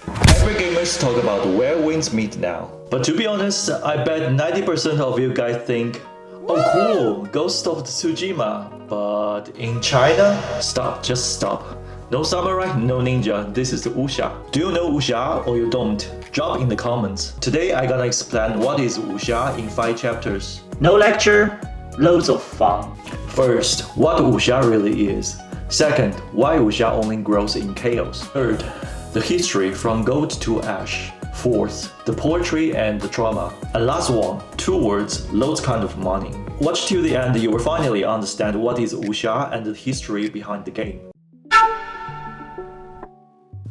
Every gamers talk about where winds meet now. But to be honest, I bet 90% of you guys think, oh cool, Ghost of Tsushima. But in China, stop, just stop. No samurai, no ninja, this is Wuxia. Do you know Wuxia or you don't? Drop in the comments. Today I gonna explain what is Wuxia in 5 chapters. No lecture, loads of fun. First, what Wuxia really is. Second, why Wuxia only grows in chaos. Third, the history from gold to ash. Fourth, the poetry and the trauma. And last one, 2 words, loads kind of money. Watch till the end, you will finally understand what is Wuxia and the history behind the game.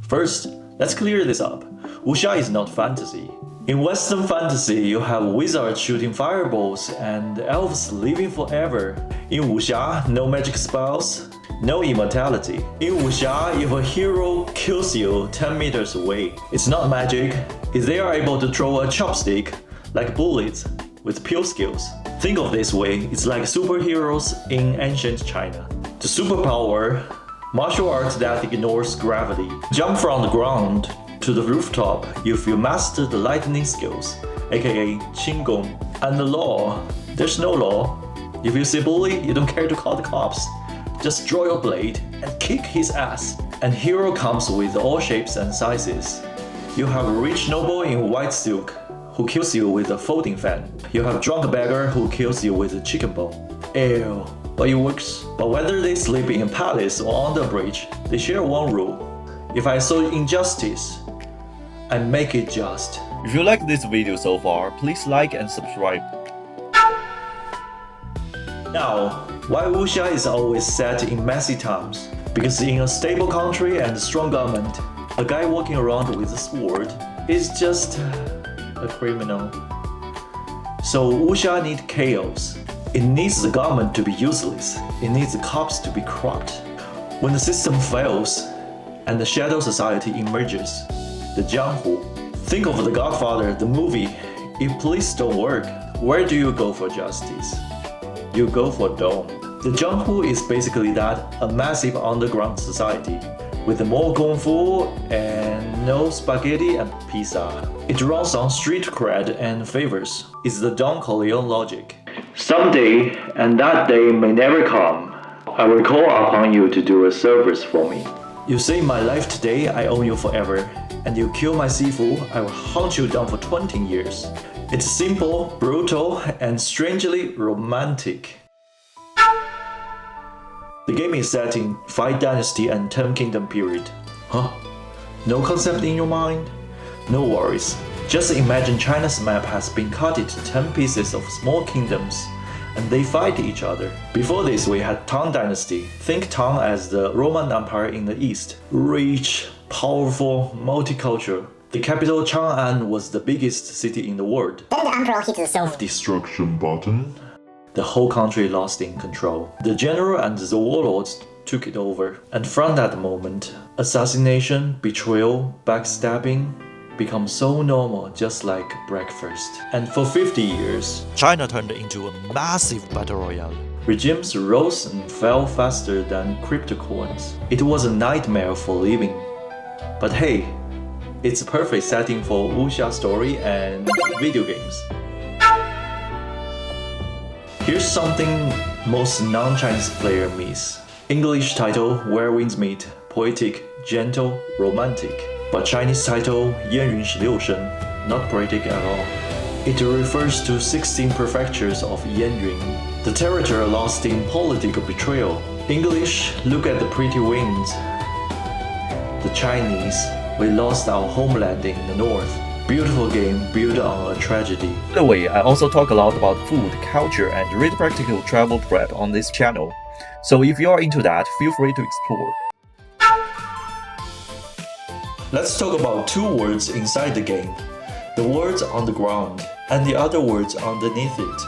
First, let's clear this up. Wuxia is not fantasy. In Western fantasy, you have wizards shooting fireballs and elves living forever. In Wuxia, no magic spells, no immortality. In Wuxia, if a hero kills you 10 meters away, it's not magic, is they are able to throw a chopstick like bullets with pure skills. Think of this way, it's like superheroes in ancient China. The superpower, martial arts that ignores gravity. Jump from the ground to the rooftop if you master the lightning skills, aka Qinggong. And the law, there's no law. If you see bully, you don't care to call the cops. Just draw your blade and kick his ass. And hero comes with all shapes and sizes. You have a rich noble in white silk who kills you with a folding fan. You have a drunk beggar who kills you with a chicken bone. Ew, but it works. But whether they sleep in a palace or on the bridge, they share one rule. If I saw injustice, I make it just. If you like this video so far, please like and subscribe. Now, why Wuxia is always set in messy times? Because in a stable country and a strong government, a guy walking around with a sword is just a criminal. So Wuxia needs chaos. It needs the government to be useless. It needs the cops to be corrupt. When the system fails and the shadow society emerges, the Jianghu. Think of The Godfather, the movie. If police don't work, where do you go for justice? You go for Dome. The Jianghu is basically that, a massive underground society, with more kung fu and no spaghetti and pizza. It runs on street cred and favors. It's the Don Corleone logic. Someday, and that day may never come, I will call upon you to do a service for me. You save my life today, I own you forever. And you kill my sifu, I will hunt you down for 20 years. It's simple, brutal, and strangely romantic. The game is set in Five Dynasties and 10 Kingdom period. Huh? No concept in your mind? No worries. Just imagine China's map has been cut into 10 pieces of small kingdoms, and they fight each other. Before this, we had Tang Dynasty. Think Tang as the Roman Empire in the east. Rich, powerful, multicultural. The capital Chang'an was the biggest city in the world. Then the emperor hit the self-destruction button. The whole country lost in control. The general and the warlords took it over. And from that moment, assassination, betrayal, backstabbing become so normal, just like breakfast. And for 50 years, China turned into a massive battle royale. Regimes rose and fell faster than cryptocoins. It was a nightmare for living. But hey, it's a perfect setting for Wuxia story and video games. Here's something most non-Chinese players miss. English title, Where Winds Meet, poetic, gentle, romantic. But Chinese title, 燕云16声, not poetic at all. It refers to 16 prefectures of Yanjun, the territory lost in political betrayal. English, look at the pretty winds. The Chinese, we lost our homeland in the north. Beautiful game built on a tragedy. By the way, I also talk a lot about food, culture, and read practical travel prep on this channel. So if you are into that, feel free to explore. Let's talk about 2 words inside the game. The words on the ground, and the other words underneath it.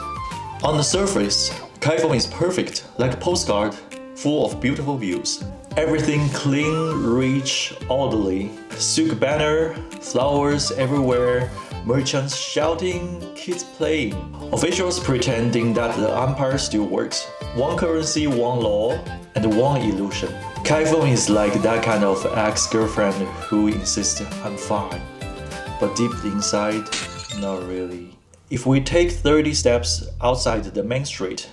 On the surface, Kaifeng is perfect, like a postcard, full of beautiful views. Everything clean, rich, orderly. Silk banner, flowers everywhere, merchants shouting, kids playing. Officials pretending that the empire still works. One currency, one law, and one illusion. Kaifeng is like that kind of ex-girlfriend who insists I'm fine, but deep inside, not really. If we take 30 steps outside the main street,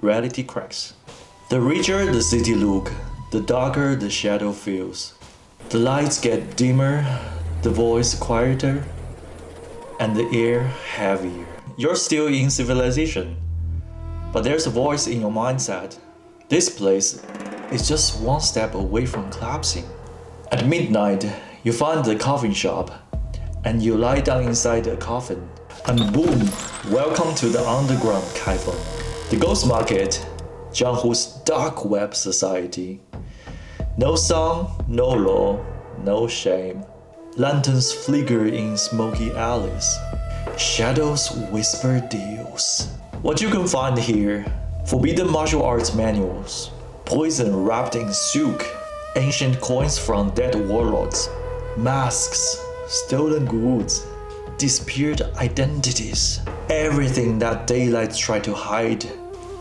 reality cracks. The richer the city look, the darker the shadow feels. The lights get dimmer, the voice quieter, and the air heavier. You're still in civilization, but there's a voice in your mindset. This place is just one step away from collapsing. At midnight, you find the coffin shop, and you lie down inside a coffin, and boom, welcome to the underground Kaifeng. The ghost market, Jianghu's dark web society. No song, no law, no shame. Lanterns flicker in smoky alleys. Shadows whisper deals. What you can find here: forbidden martial arts manuals, poison wrapped in silk, ancient coins from dead warlords, masks, stolen goods, disappeared identities, everything that daylight tried to hide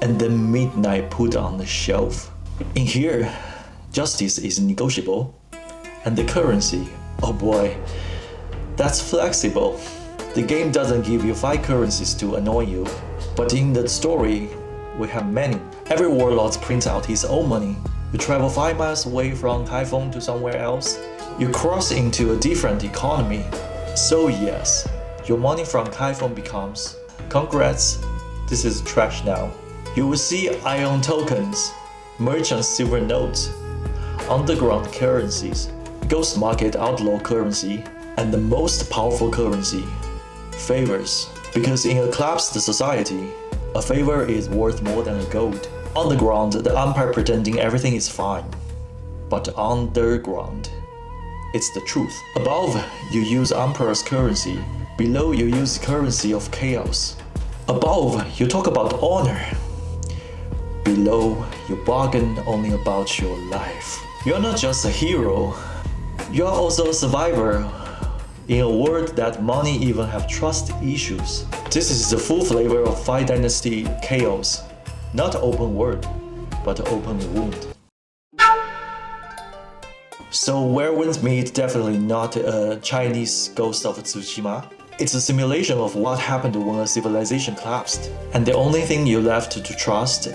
and then midnight put on the shelf. In here, justice is negotiable, and the currency, oh boy, that's flexible. The game doesn't give you 5 currencies to annoy you, but in the story, we have many. Every warlord prints out his own money. You travel 5 miles away from Kaifeng to somewhere else, you cross into a different economy. So yes, your money from Kaifeng becomes, congrats, this is trash now. You will see ion tokens, merchant silver notes, underground currencies, ghost market outlaw currency, and the most powerful currency, favors. Because in a collapsed society, a favor is worth more than a gold. Underground, the empire pretending everything is fine. But underground, it's the truth. Above, you use emperor's currency. Below, you use currency of chaos. Above, you talk about honor. Below, you bargain only about your life. You're not just a hero, you're also a survivor in a world that money even have trust issues. This is the full flavor of Five Dynasty chaos. Not open world, but open wound. So Where Winds Meet definitely not a Chinese Ghost of Tsushima. It's a simulation of what happened when a civilization collapsed. And the only thing you left to trust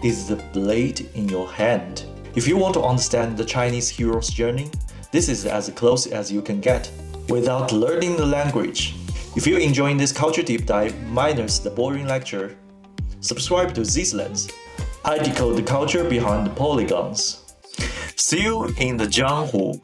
is the blade in your hand. If you want to understand the Chinese hero's journey, this is as close as you can get without learning the language. If you're enjoying this culture deep dive minus the boring lecture, subscribe to this lens. I decode the culture behind the polygons. See you in the Jianghu.